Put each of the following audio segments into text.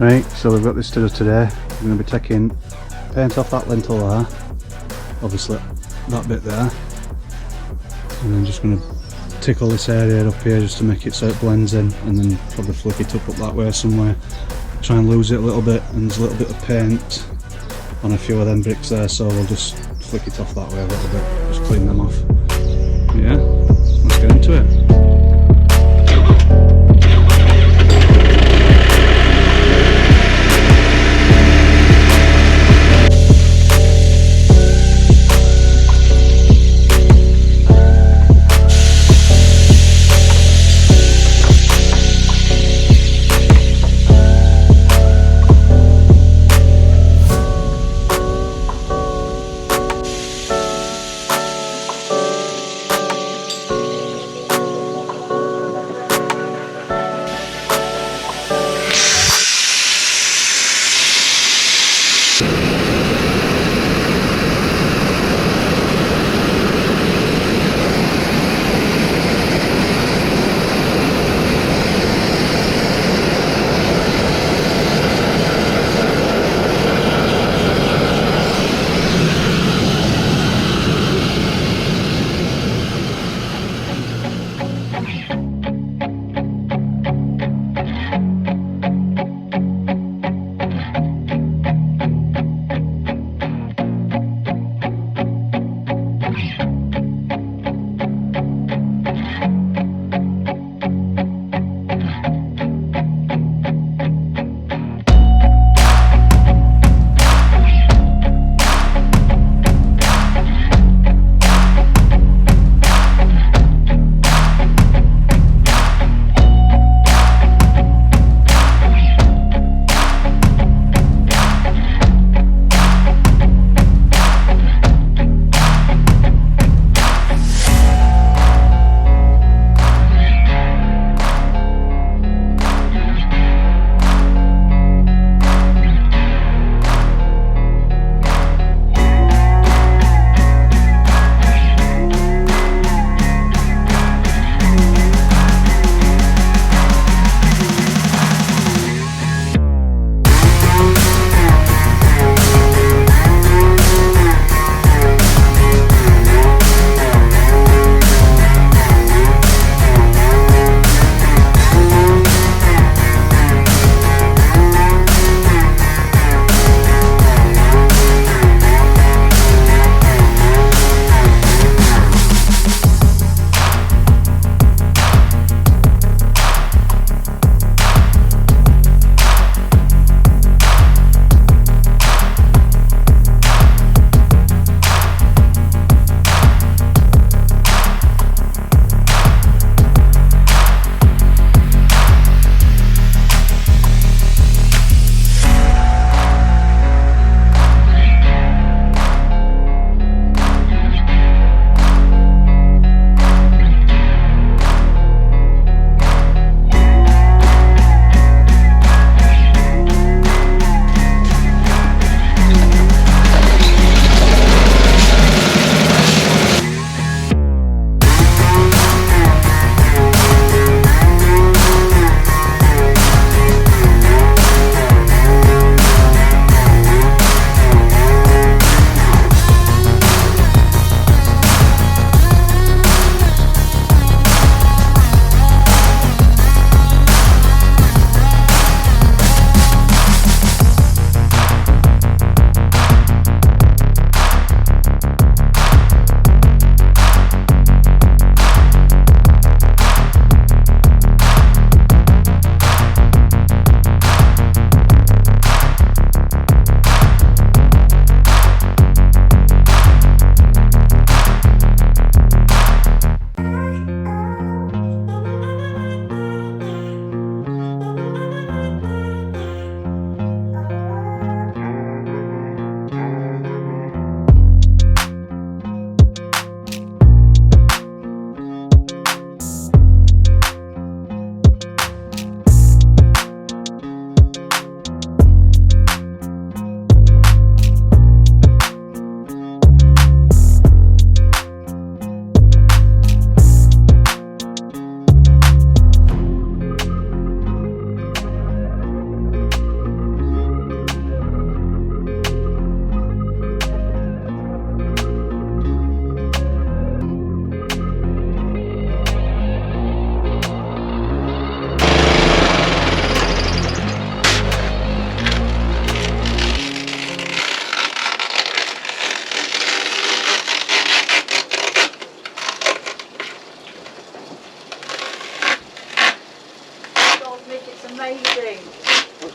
Right, so we've got this to do today. We're going to be taking paint off that lintel there, obviously that bit there, and then just going to tickle this area up here just to make it so it blends in, and then probably flick it up that way somewhere. Try and lose it a little bit, and there's a little bit of paint on a few of them bricks there, so we'll just flick it off that way a little bit, just clean them off. Yeah, let's get into it.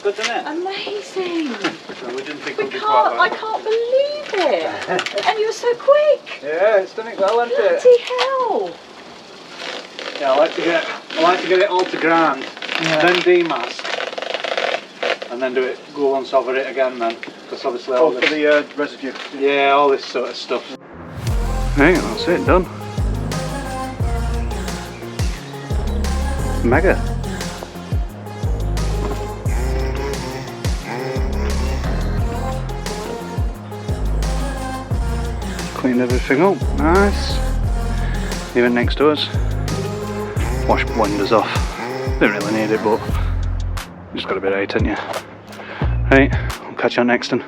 good, isn't it? Amazing. We didn't think We can't, I can't believe it. And you were so quick. Yeah, it's done it well, hasn't it? Bloody hell. Yeah, I like to get it all to ground, then demast, and then go once over it again then, because obviously all this, for the residue. yeah, all this sort of stuff. Right, that's it, done. Mega. Cleaned everything up, nice. Even next to us. Wash blenders off. Didn't really need it, but you just got to be right, haven't you? Right, I'll catch you on next one.